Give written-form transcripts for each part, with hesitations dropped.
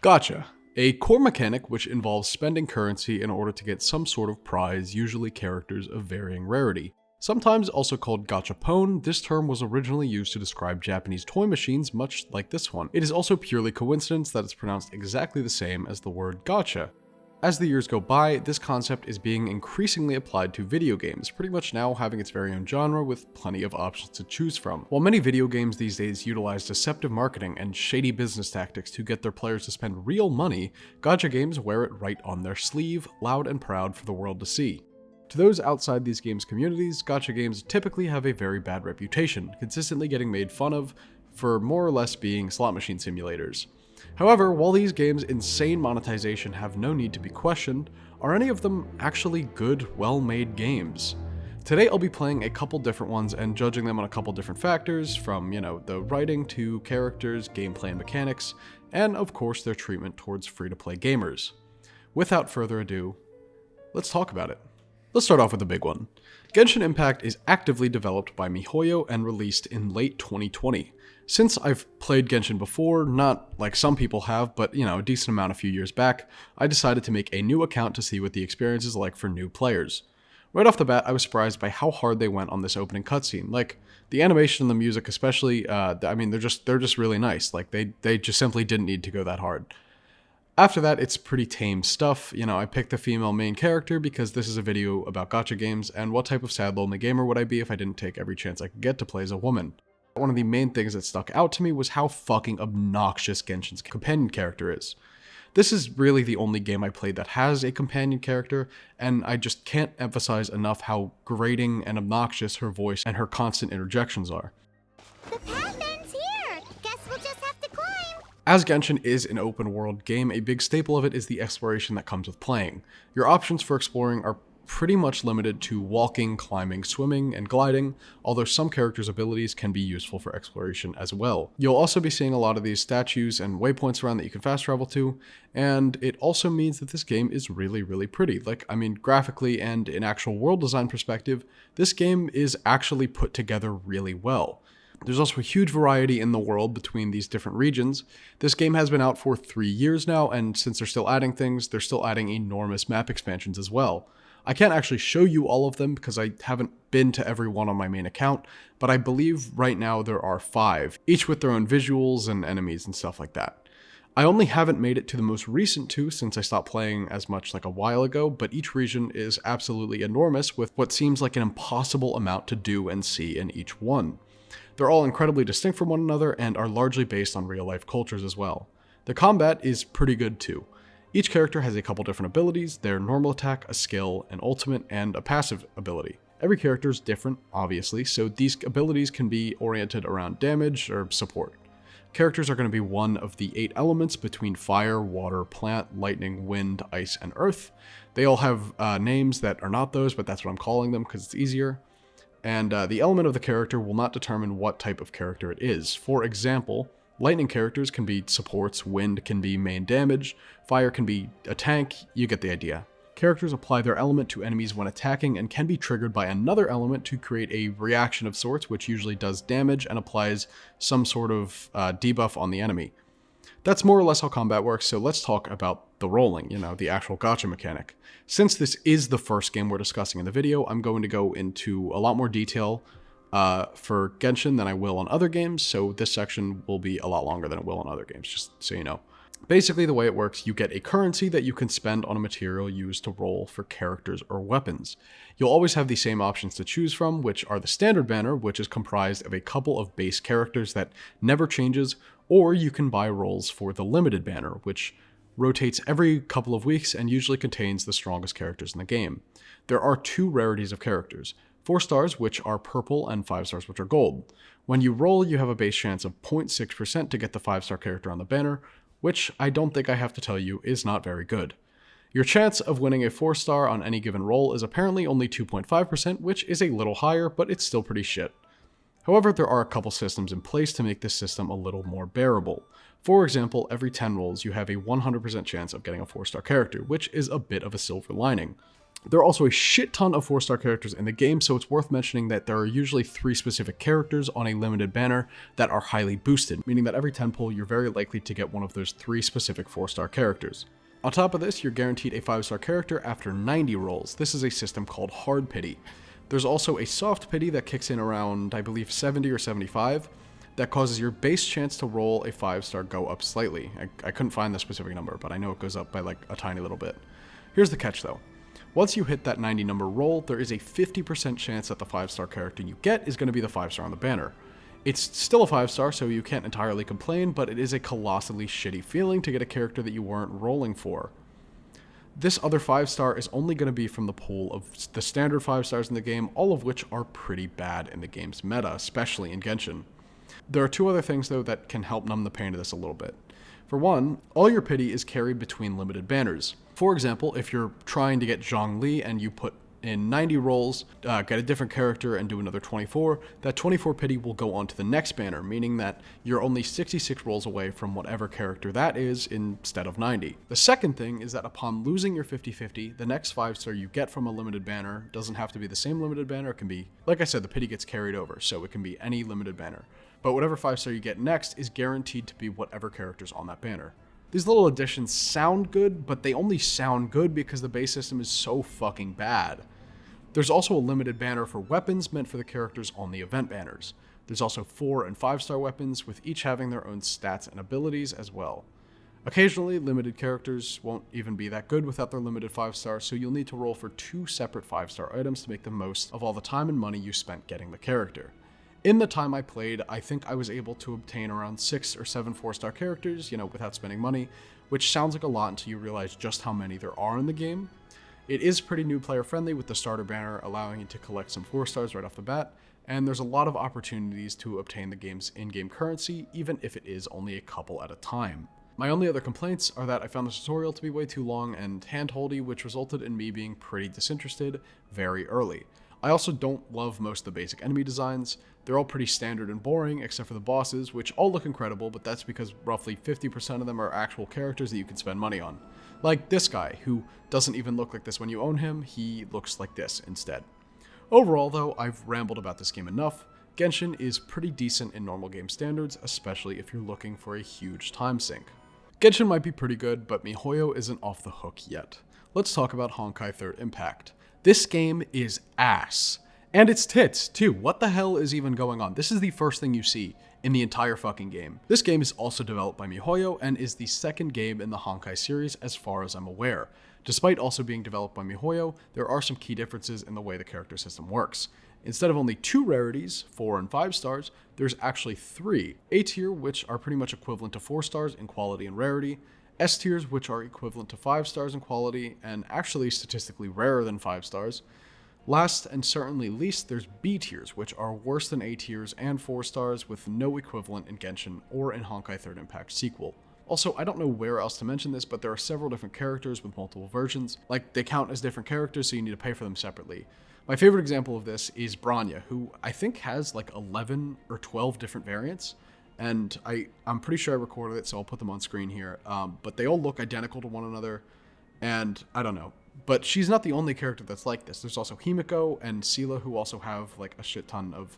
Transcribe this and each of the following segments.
Gacha, a core mechanic which involves spending currency in order to get some sort of prize, usually characters of varying rarity. Sometimes also called gachapon, this term was originally used to describe Japanese toy machines much like this one. It is also purely coincidence that it's pronounced exactly the same as the word gacha. As the years go by, this concept is being increasingly applied to video games, pretty much now having its very own genre with plenty of options to choose from. While many video games these days utilize deceptive marketing and shady business tactics to get their players to spend real money, gacha games wear it right on their sleeve, loud and proud for the world to see. To those outside these games' communities, gacha games typically have a very bad reputation, consistently getting made fun of for more or less being slot machine simulators. However, while these games' insane monetization have no need to be questioned, are any of them actually good, well-made games? Today I'll be playing a couple different ones and judging them on a couple different factors, from, the writing to characters, gameplay and mechanics, and of course their treatment towards free-to-play gamers. Without further ado, let's talk about it. Let's start off with the big one. Genshin Impact is actively developed by MiHoYo and released in late 2020. Since I've played Genshin before, not like some people have, but a decent amount a few years back, I decided to make a new account to see what the experience is like for new players. Right off the bat, I was surprised by how hard they went on this opening cutscene. Like, the animation and the music especially, they're just really nice. Like, they just simply didn't need to go that hard. After that, it's pretty tame stuff. I picked the female main character because this is a video about gacha games, and what type of sad lonely gamer would I be if I didn't take every chance I could get to play as a woman? One of the main things that stuck out to me was how fucking obnoxious Genshin's companion character is. This is really the only game I played that has a companion character, and I just can't emphasize enough how grating and obnoxious her voice and her constant interjections are. The path ends here. Guess we'll just have to climb. As Genshin is an open world game, a big staple of it is the exploration that comes with playing. Your options for exploring are pretty much limited to walking, climbing, swimming, and gliding, although some characters' abilities can be useful for exploration as well. You'll also be seeing a lot of these statues and waypoints around that you can fast travel to, and it also means that this game is really, really pretty. Graphically and in actual world design perspective, this game is actually put together really well. There's also a huge variety in the world between these different regions. This game has been out for 3 years now, and since they're still adding things, they're still adding enormous map expansions as well. I can't actually show you all of them because I haven't been to every one on my main account, but I believe right now there are 5, each with their own visuals and enemies and stuff like that. I only haven't made it to the most recent 2 since I stopped playing as much like a while ago, but each region is absolutely enormous with what seems like an impossible amount to do and see in each one. They're all incredibly distinct from one another and are largely based on real-life cultures as well. The combat is pretty good too. Each character has a couple different abilities: their normal attack, a skill, an ultimate, and a passive ability. Every character is different, obviously, so these abilities can be oriented around damage or support. Characters are going to be one of the 8 elements between fire, water, plant, lightning, wind, ice, and earth. They all have names that are not those, but that's what I'm calling them because it's easier. And the element of the character will not determine what type of character it is. For example, lightning characters can be supports, wind can be main damage, fire can be a tank, you get the idea. Characters apply their element to enemies when attacking and can be triggered by another element to create a reaction of sorts, which usually does damage and applies some sort of debuff on the enemy. That's more or less how combat works, so let's talk about the rolling, the actual gacha mechanic. Since this is the first game we're discussing in the video, I'm going to go into a lot more detail for Genshin than I will on other games, so this section will be a lot longer than it will on other games, just so you know. Basically, the way it works, you get a currency that you can spend on a material used to roll for characters or weapons. You'll always have the same options to choose from, which are the standard banner, which is comprised of a couple of base characters that never changes, or you can buy rolls for the limited banner, which rotates every couple of weeks and usually contains the strongest characters in the game. There are 2 rarities of characters: 4 stars, which are purple, and 5 stars, which are gold. When you roll, you have a base chance of 0.6% to get the 5-star character on the banner, which I don't think I have to tell you is not very good. Your chance of winning a 4-star on any given roll is apparently only 2.5%, which is a little higher, but it's still pretty shit. However, there are a couple systems in place to make this system a little more bearable. For example, every 10 rolls you have a 100% chance of getting a 4-star character, which is a bit of a silver lining. There are also a shit ton of 4-star characters in the game, so it's worth mentioning that there are usually 3 specific characters on a limited banner that are highly boosted, meaning that every 10 pull you're very likely to get one of those 3 specific 4-star characters. On top of this, you're guaranteed a 5-star character after 90 rolls. This is a system called Hard Pity. There's also a Soft Pity that kicks in around, I believe, 70 or 75, that causes your base chance to roll a 5-star go up slightly. I couldn't find the specific number, but I know it goes up by like a tiny little bit. Here's the catch though. Once you hit that 90 number roll, there is a 50% chance that the 5-star character you get is going to be the 5-star on the banner. It's still a 5-star, so you can't entirely complain, but it is a colossally shitty feeling to get a character that you weren't rolling for. This other 5-star is only going to be from the pool of the standard 5-stars in the game, all of which are pretty bad in the game's meta, especially in Genshin. There are 2 other things though that can help numb the pain of this a little bit. For one, all your pity is carried between limited banners. For example, if you're trying to get Zhongli and you put in 90 rolls, get a different character and do another 24, that 24 pity will go on to the next banner, meaning that you're only 66 rolls away from whatever character that is instead of 90. The second thing is that upon losing your 50-50, the next 5-star you get from a limited banner doesn't have to be the same limited banner. It can be, like I said, the pity gets carried over, so it can be any limited banner. But whatever 5-star you get next is guaranteed to be whatever character's on that banner. These little additions sound good, but they only sound good because the base system is so fucking bad. There's also a limited banner for weapons meant for the characters on the event banners. There's also 4 and 5-star weapons, with each having their own stats and abilities as well. Occasionally, limited characters won't even be that good without their limited 5-star, so you'll need to roll for 2 separate 5-star items to make the most of all the time and money you spent getting the character. In the time I played, I think I was able to obtain around 6 or 7 4-star characters, without spending money, which sounds like a lot until you realize just how many there are in the game. It is pretty new player friendly with the starter banner allowing you to collect some 4-stars right off the bat, and there's a lot of opportunities to obtain the game's in-game currency, even if it is only a couple at a time. My only other complaints are that I found the tutorial to be way too long and hand-holdy, which resulted in me being pretty disinterested very early. I also don't love most of the basic enemy designs. They're all pretty standard and boring, except for the bosses, which all look incredible, but that's because roughly 50% of them are actual characters that you can spend money on. Like this guy, who doesn't even look like this when you own him, he looks like this instead. Overall though, I've rambled about this game enough. Genshin is pretty decent in normal game standards, especially if you're looking for a huge time sink. Genshin might be pretty good, but MiHoYo isn't off the hook yet. Let's talk about Honkai 3rd Impact. This game is ass. And it's tits, too. What the hell is even going on? This is the first thing you see in the entire fucking game. This game is also developed by MiHoYo and is the second game in the Honkai series as far as I'm aware. Despite also being developed by MiHoYo, there are some key differences in the way the character system works. Instead of only 2 rarities, 4 and 5 stars, there's actually 3. A tier, which are pretty much equivalent to 4 stars in quality and rarity, S tiers, which are equivalent to 5 stars in quality, and actually statistically rarer than 5 stars. Last and certainly least, there's B tiers, which are worse than A tiers and 4 stars with no equivalent in Genshin or in Honkai 3rd Impact sequel. Also, I don't know where else to mention this, but there are several different characters with multiple versions. Like, they count as different characters, so you need to pay for them separately. My favorite example of this is Branya, who I think has like 11 or 12 different variants. And I'm pretty sure I recorded it, so I'll put them on screen here. But they all look identical to one another, and I don't know. But she's not the only character that's like this. There's also Himiko and Sela, who also have like a shit ton of...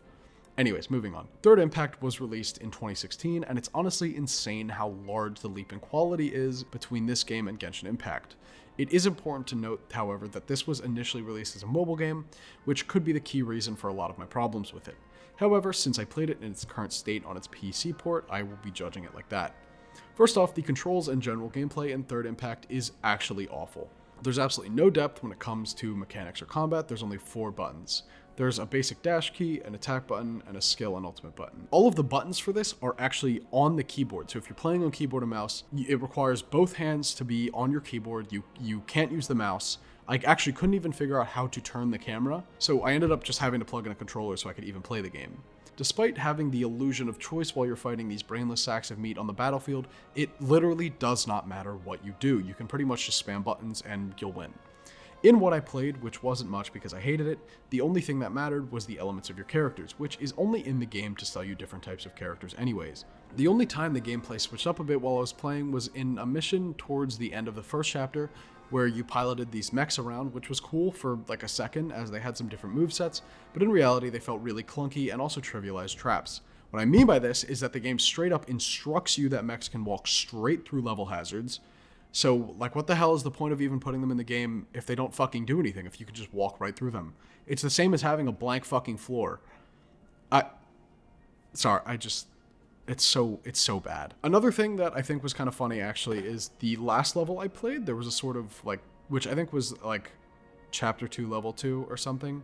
Anyways, moving on. 3rd Impact was released in 2016, and it's honestly insane how large the leap in quality is between this game and Genshin Impact. It is important to note, however, that this was initially released as a mobile game, which could be the key reason for a lot of my problems with it. However, since I played it in its current state on its PC port, I will be judging it like that. First off, the controls and general gameplay in 3rd Impact is actually awful. There's absolutely no depth when it comes to mechanics or combat. There's only 4 buttons. There's a basic dash key, an attack button, and a skill and ultimate button. All of the buttons for this are actually on the keyboard. So if you're playing on keyboard and mouse, it requires both hands to be on your keyboard. You can't use the mouse. I actually couldn't even figure out how to turn the camera, so I ended up just having to plug in a controller so I could even play the game. Despite having the illusion of choice while you're fighting these brainless sacks of meat on the battlefield, it literally does not matter what you do. You can pretty much just spam buttons and you'll win. In what I played, which wasn't much because I hated it, the only thing that mattered was the elements of your characters, which is only in the game to sell you different types of characters anyways. The only time the gameplay switched up a bit while I was playing was in a mission towards the end of the first chapter, where you piloted these mechs around, which was cool for like a second as they had some different movesets, but in reality they felt really clunky and also trivialized traps. What I mean by this is that the game straight up instructs you that mechs can walk straight through level hazards. So, like, what the hell is the point of even putting them in the game if they don't fucking do anything, if you can just walk right through them? It's the same as having a blank fucking floor. It's so bad. Another thing that I think was kind of funny, actually, is the last level I played, there was a sort of, like, which I think was, like, Chapter 2, Level 2 or something,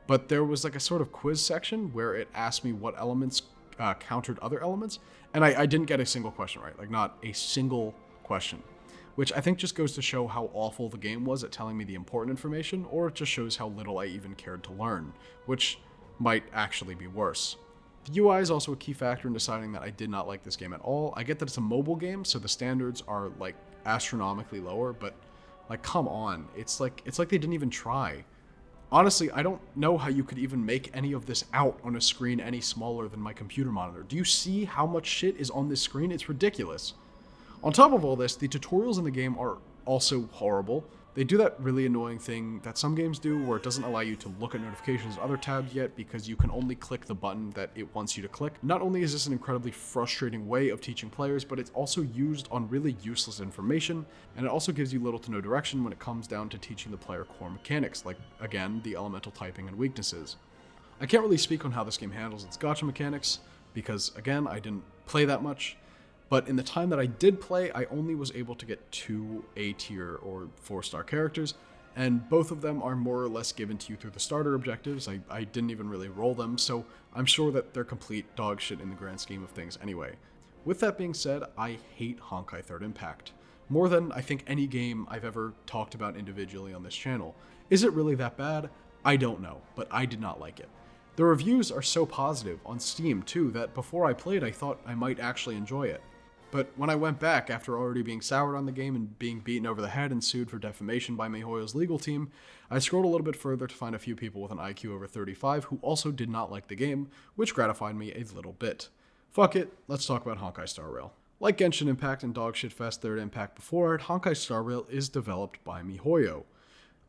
but there was, like, a sort of quiz section where it asked me what elements countered other elements, and I didn't get a single question right, like, not a single question. Which I think just goes to show how awful the game was at telling me the important information, or it just shows how little I even cared to learn, which might actually be worse. The UI is also a key factor in deciding that I did not like this game at all. I get that it's a mobile game, so the standards are like astronomically lower, but like, come on, it's like they didn't even try. Honestly, I don't know how you could even make any of this out on a screen any smaller than my computer monitor. Do you see how much shit is on this screen? It's ridiculous. On top of all this, the tutorials in the game are also horrible. They do that really annoying thing that some games do where it doesn't allow you to look at notifications in other tabs yet because you can only click the button that it wants you to click. Not only is this an incredibly frustrating way of teaching players, but it's also used on really useless information, and it also gives you little to no direction when it comes down to teaching the player core mechanics, like, again, the elemental typing and weaknesses. I can't really speak on how this game handles its gacha mechanics, because, again, I didn't play that much. But in the time that I did play, I only was able to get 2 A-tier or 4-star characters, and both of them are more or less given to you through the starter objectives. I didn't even really roll them, so I'm sure that they're complete dog shit in the grand scheme of things anyway. With that being said, I hate Honkai 3rd Impact. More than I think any game I've ever talked about individually on this channel. Is it really that bad? I don't know, but I did not like it. The reviews are so positive, on Steam too, that before I played I thought I might actually enjoy it. But when I went back after already being soured on the game and being beaten over the head and sued for defamation by MiHoYo's legal team, I scrolled a little bit further to find a few people with an IQ over 35 who also did not like the game, which gratified me a little bit. Fuck it, let's talk about Honkai Star Rail. Like Genshin Impact and Dogshit Fest 3rd Impact before it, Honkai Star Rail is developed by MiHoYo.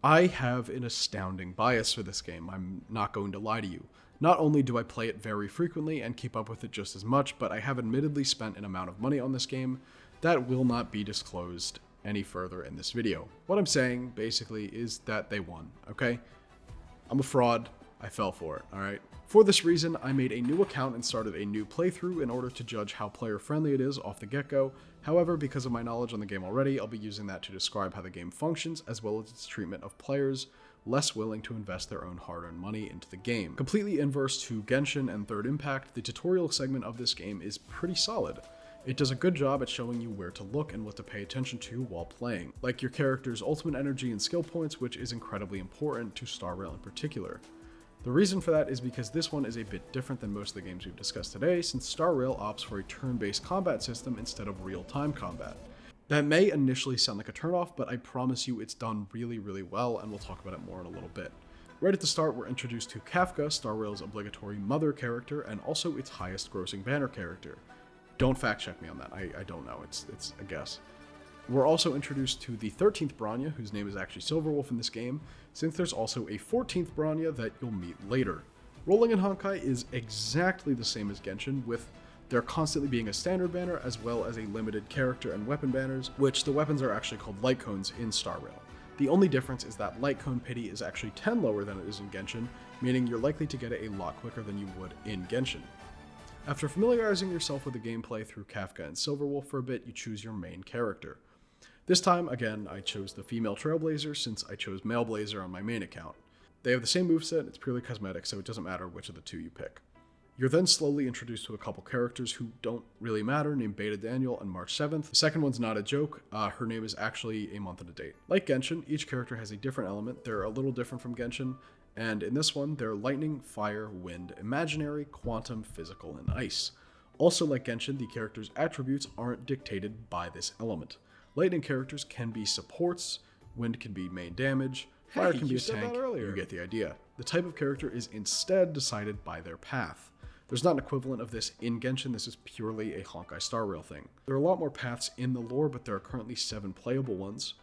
I have an astounding bias for this game, I'm not going to lie to you. Not only do I play it very frequently and keep up with it just as much, but I have admittedly spent an amount of money on this game that will not be disclosed any further in this video. What I'm saying, basically, is that they won, okay? I'm a fraud. I fell for it, alright? For this reason, I made a new account and started a new playthrough in order to judge how player-friendly it is off the get-go. However, because of my knowledge on the game already, I'll be using that to describe how the game functions, as well as its treatment of players less willing to invest their own hard-earned money into the game. Completely inverse to Genshin and 3rd Impact, the tutorial segment of this game is pretty solid. It does a good job at showing you where to look and what to pay attention to while playing, like your character's ultimate energy and skill points, which is incredibly important to Star Rail in particular. The reason for that is because this one is a bit different than most of the games we've discussed today, since Star Rail opts for a turn-based combat system instead of real-time combat. That may initially sound like a turnoff, but I promise you it's done really, really well, and we'll talk about it more in a little bit. Right at the start, we're introduced to Kafka, Star Rail's obligatory mother character, and also its highest grossing banner character. Don't fact check me on that, I don't know, it's a guess. We're also introduced to the 13th Bronya, whose name is actually Silverwolf in this game, since there's also a 14th Bronya that you'll meet later. Rolling in Honkai is exactly the same as Genshin, with there constantly being a standard banner as well as a limited character and weapon banners, which the weapons are actually called light cones in Star Rail. The only difference is that light cone pity is actually 10 lower than it is in Genshin, meaning you're likely to get it a lot quicker than you would in Genshin. After familiarizing yourself with the gameplay through Kafka and Silverwolf for a bit, you choose your main character. This time, again, I chose the female Trailblazer since I chose male Blazer on my main account. They have the same moveset, it's purely cosmetic, so it doesn't matter which of the two you pick. You're then slowly introduced to a couple characters who don't really matter, named Beta Daniel and March 7th. The second one's not a joke, her name is actually a month and a date. Like Genshin, each character has a different element, they're a little different from Genshin, and in this one, they're lightning, fire, wind, imaginary, quantum, physical, and ice. Also like Genshin, the characters' attributes aren't dictated by this element. Lightning characters can be supports, wind can be main damage, Fire can be a tank, you get the idea. The type of character is instead decided by their path. There's not an equivalent of this in Genshin, this is purely a Honkai Star Rail thing. There are a lot more paths in the lore, but there are currently 7 playable ones.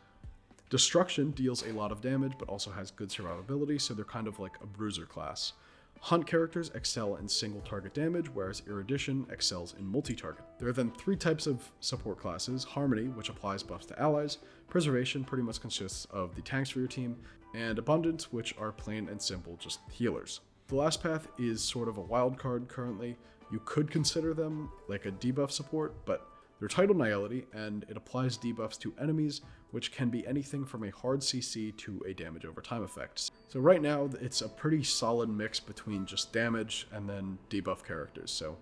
Destruction deals a lot of damage, but also has good survivability, so they're kind of like a bruiser class. Hunt characters excel in single target damage, whereas Erudition excels in multi-target. There are then 3 types of support classes: Harmony, which applies buffs to allies; Preservation pretty much consists of the tanks for your team; and Abundance, which are plain and simple just healers. The last path is sort of a wild card currently. You could consider them like a debuff support, but they're titled Nihility, and it applies debuffs to enemies, which can be anything from a hard CC to a damage over time effect. So right now, it's a pretty solid mix between just damage and then debuff characters. So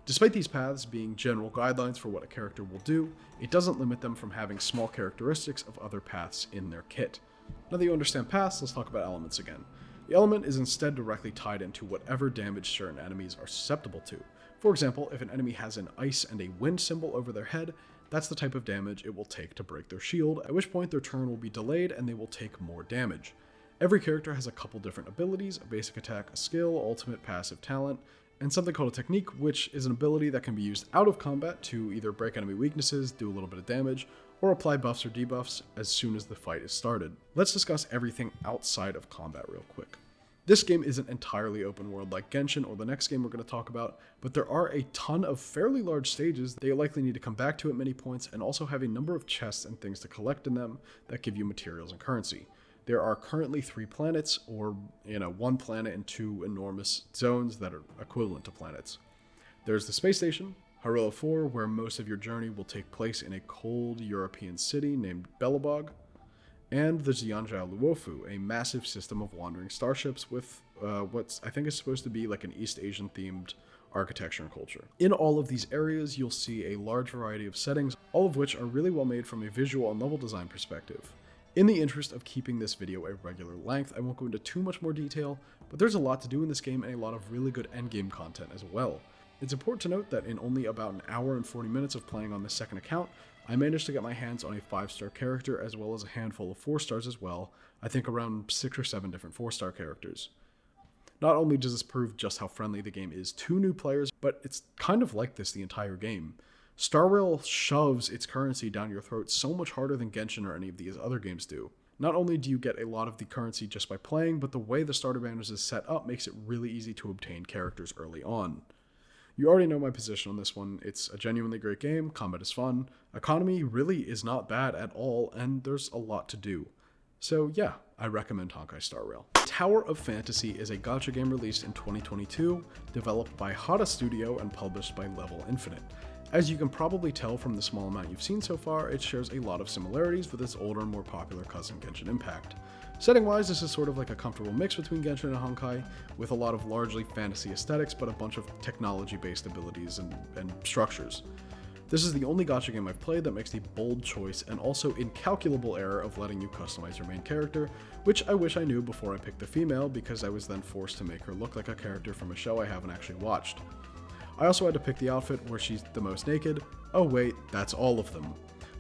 despite these paths being general guidelines for what a character will do, it doesn't limit them from having small characteristics of other paths in their kit. Now that you understand paths, let's talk about elements again. The element is instead directly tied into whatever damage certain enemies are susceptible to. For example, if an enemy has an ice and a wind symbol over their head, that's the type of damage it will take to break their shield, at which point their turn will be delayed and they will take more damage. Every character has a couple different abilities: a basic attack, a skill, ultimate, passive, talent, and something called a technique, which is an ability that can be used out of combat to either break enemy weaknesses, do a little bit of damage, or apply buffs or debuffs as soon as the fight is started. Let's discuss everything outside of combat real quick. This game isn't entirely open world like Genshin or the next game we're going to talk about, but there are a ton of fairly large stages that you'll likely need to come back to at many points, and also have a number of chests and things to collect in them that give you materials and currency. There are currently 3 planets, or 1 planet and 2 enormous zones that are equivalent to planets. There's the space station, Harilla 4, where most of your journey will take place in a cold European city named Belobog, and the Xianzhou Luofu, a massive system of wandering starships with what I think is supposed to be like an East Asian themed architecture and culture. In all of these areas, you'll see a large variety of settings, all of which are really well made from a visual and level design perspective. In the interest of keeping this video a regular length, I won't go into too much more detail, but there's a lot to do in this game and a lot of really good endgame content as well. It's important to note that in only about an hour and 40 minutes of playing on this second account, I managed to get my hands on a 5-star character as well as a handful of 4-stars as well. I think around 6 or 7 different 4-star characters. Not only does this prove just how friendly the game is to new players, but it's kind of like this the entire game. Star Rail shoves its currency down your throat so much harder than Genshin or any of these other games do. Not only do you get a lot of the currency just by playing, but the way the starter banners is set up makes it really easy to obtain characters early on. You already know my position on this one. It's a genuinely great game, combat is fun, economy really is not bad at all, and there's a lot to do. So yeah, I recommend Honkai Star Rail. Tower of Fantasy is a gacha game released in 2022, developed by Hada Studio and published by Level Infinite. As you can probably tell from the small amount you've seen so far, it shares a lot of similarities with its older and more popular cousin Genshin Impact. Setting-wise, this is sort of like a comfortable mix between Genshin and Honkai, with a lot of largely fantasy aesthetics, but a bunch of technology-based abilities and structures. This is the only gacha game I've played that makes the bold choice and also incalculable error of letting you customize your main character, which I wish I knew before I picked the female, because I was then forced to make her look like a character from a show I haven't actually watched. I also had to pick the outfit where she's the most naked. Oh wait, that's all of them.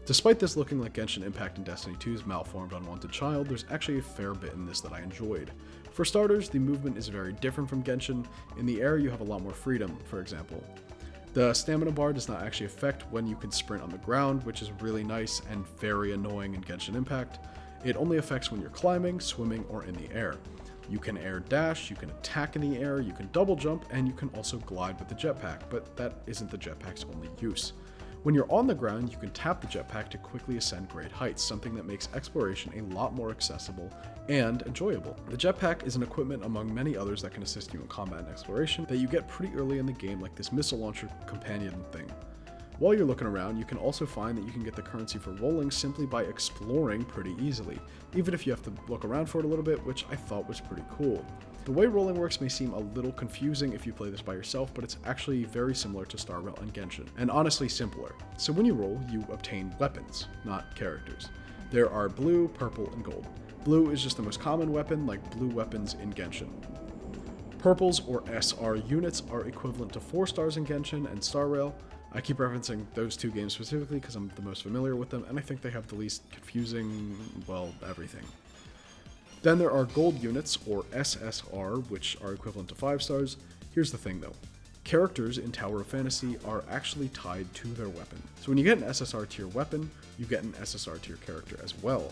Despite this looking like Genshin Impact and Destiny 2's malformed unwanted child, there's actually a fair bit in this that I enjoyed. For starters, the movement is very different from Genshin. In the air, you have a lot more freedom, for example. The stamina bar does not actually affect when you can sprint on the ground, which is really nice and very annoying in Genshin Impact. It only affects when you're climbing, swimming, or in the air. You can air dash, you can attack in the air, you can double jump, and you can also glide with the jetpack, but that isn't the jetpack's only use. When you're on the ground, you can tap the jetpack to quickly ascend great heights, something that makes exploration a lot more accessible and enjoyable. The jetpack is an equipment among many others that can assist you in combat and exploration that you get pretty early in the game, like this missile launcher companion thing. While you're looking around, you can also find that you can get the currency for rolling simply by exploring pretty easily, even if you have to look around for it a little bit, which I thought was pretty cool. The way rolling works may seem a little confusing if you play this by yourself, but it's actually very similar to Star Rail and Genshin, and honestly simpler. So when you roll, you obtain weapons, not characters. There are blue, purple, and gold. Blue is just the most common weapon, like blue weapons in Genshin. Purples, or SR units, are equivalent to 4 stars in Genshin and Star Rail. I keep referencing those 2 games specifically because I'm the most familiar with them, and I think they have the least confusing, well, everything. Then there are gold units, or SSR, which are equivalent to 5 stars. Here's the thing though. Characters in Tower of Fantasy are actually tied to their weapon. So when you get an SSR tier weapon, you get an SSR tier character as well.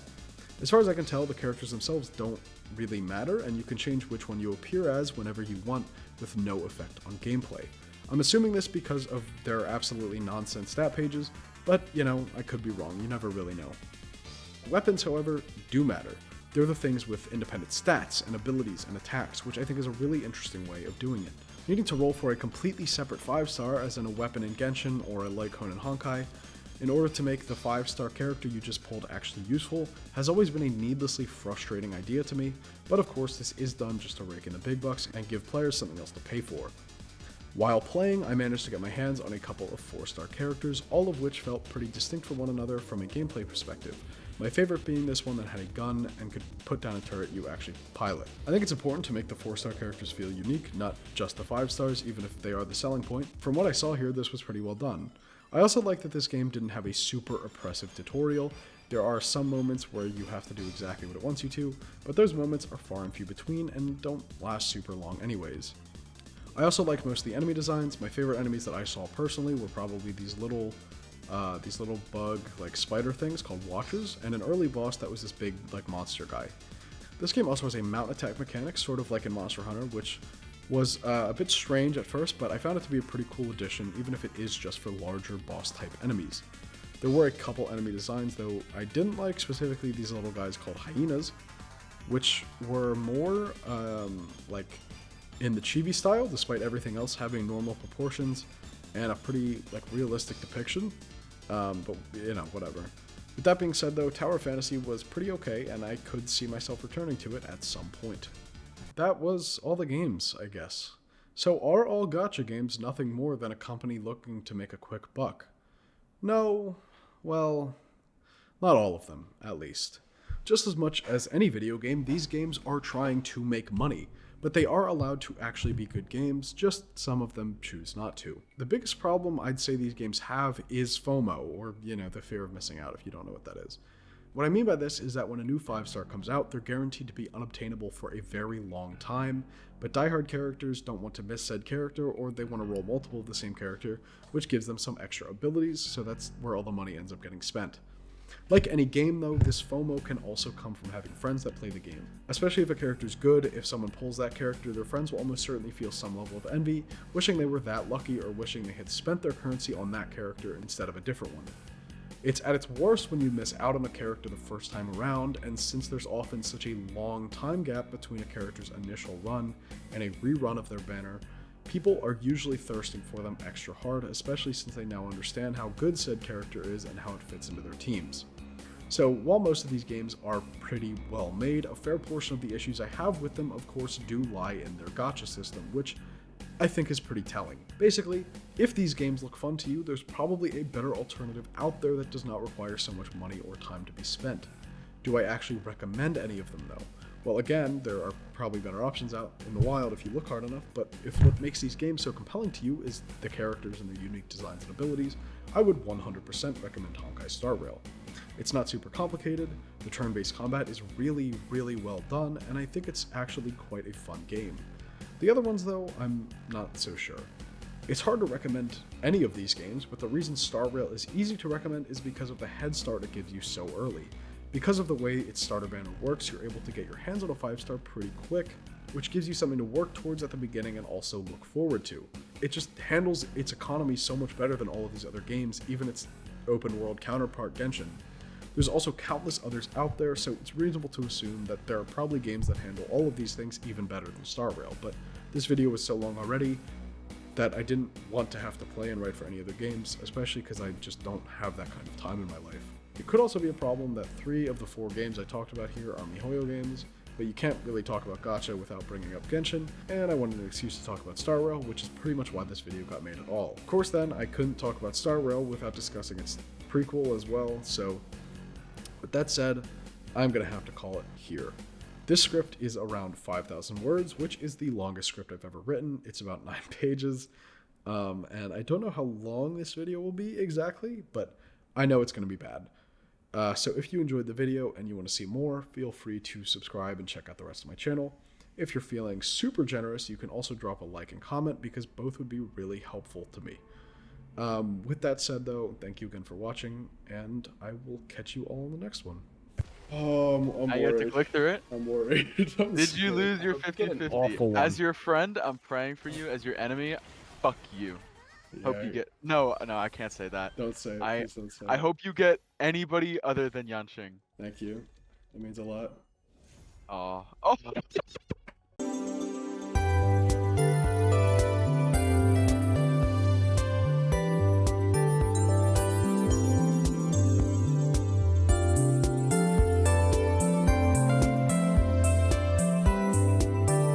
As far as I can tell, the characters themselves don't really matter, and you can change which one you appear as whenever you want with no effect on gameplay. I'm assuming this because of their absolutely nonsense stat pages, but I could be wrong, you never really know. Weapons, however, do matter. They're the things with independent stats and abilities and attacks, which I think is a really interesting way of doing it. Needing to roll for a completely separate 5-star, as in a weapon in Genshin or a Lycone in Honkai, in order to make the 5-star character you just pulled actually useful, has always been a needlessly frustrating idea to me, but of course this is done just to rake in the big bucks and give players something else to pay for. While playing, I managed to get my hands on a couple of 4-star characters, all of which felt pretty distinct from one another from a gameplay perspective. My favorite being this one that had a gun and could put down a turret you actually pilot. I think it's important to make the 4-star characters feel unique, not just the 5 stars, even if they are the selling point. From what I saw here, this was pretty well done. I also like that this game didn't have a super oppressive tutorial. There are some moments where you have to do exactly what it wants you to, but those moments are far and few between and don't last super long anyways. I also like most of the enemy designs. My favorite enemies that I saw personally were probably these little bug spider things called watchers, and an early boss that was this big monster guy. This game also has a mount attack mechanic, sort of like in Monster Hunter, which was a bit strange at first, but I found it to be a pretty cool addition, even if it is just for larger boss type enemies. There were a couple enemy designs though I didn't like, specifically these little guys called hyenas, which were more in the chibi style, despite everything else having normal proportions and a pretty realistic depiction. But whatever. With that being said though, Tower Fantasy was pretty okay, and I could see myself returning to it at some point. That was all the games, I guess. So are all gacha games nothing more than a company looking to make a quick buck? No, well, not all of them, at least. Just as much as any video game, these games are trying to make money, but they are allowed to actually be good games, just some of them choose not to. The biggest problem I'd say these games have is FOMO, or, the fear of missing out if you don't know what that is. What I mean by this is that when a new 5-star comes out, they're guaranteed to be unobtainable for a very long time, but diehard characters don't want to miss said character, or they want to roll multiple of the same character, which gives them some extra abilities, so that's where all the money ends up getting spent. Like any game though, this FOMO can also come from having friends that play the game. Especially if a character's good, if someone pulls that character, their friends will almost certainly feel some level of envy, wishing they were that lucky or wishing they had spent their currency on that character instead of a different one. It's at its worst when you miss out on a character the first time around, and since there's often such a long time gap between a character's initial run and a rerun of their banner, people are usually thirsting for them extra hard, especially since they now understand how good said character is and how it fits into their teams. So while most of these games are pretty well made, a fair portion of the issues I have with them of course do lie in their gacha system, which I think is pretty telling. Basically, if these games look fun to you, there's probably a better alternative out there that does not require so much money or time to be spent. Do I actually recommend any of them though? Well, again, there are probably better options out in the wild if you look hard enough, but if what makes these games so compelling to you is the characters and their unique designs and abilities, I would 100% recommend Honkai Star Rail. It's not super complicated, the turn-based combat is really, really well done, and I think it's actually quite a fun game. The other ones though, I'm not so sure. It's hard to recommend any of these games, but the reason Star Rail is easy to recommend is because of the head start it gives you so early. Because of the way its starter banner works, you're able to get your hands on a 5-star pretty quick, which gives you something to work towards at the beginning and also look forward to. It just handles its economy so much better than all of these other games, even its open world counterpart Genshin. There's also countless others out there, so it's reasonable to assume that there are probably games that handle all of these things even better than Star Rail, but this video was so long already that I didn't want to have to play and write for any other games, especially because I just don't have that kind of time in my life. It could also be a problem that 3 of the 4 games I talked about here are MiHoYo games, but you can't really talk about Gacha without bringing up Genshin, and I wanted an excuse to talk about Star Rail, which is pretty much why this video got made at all. Of course then, I couldn't talk about Star Rail without discussing its prequel as well, so with that said, I'm gonna have to call it here. This script is around 5,000 words, which is the longest script I've ever written. It's about 9 pages, and I don't know how long this video will be exactly, but I know it's gonna be bad. So if you enjoyed the video and you want to see more, feel free to subscribe and check out the rest of my channel. If you're feeling super generous, you can also drop a like and comment because both would be really helpful to me. With that said, though, thank you again for watching, and I will catch you all in the next one. I'm I get to click through it. I'm worried. Did you lose your Get an 50-50? awful one. As your friend, I'm praying for you. As your enemy, fuck you. Hope you get no, I can't say that. Don't say it. I Please don't say I it. hope you get anybody other than Yanqing. Thank you. It means a lot. Oh.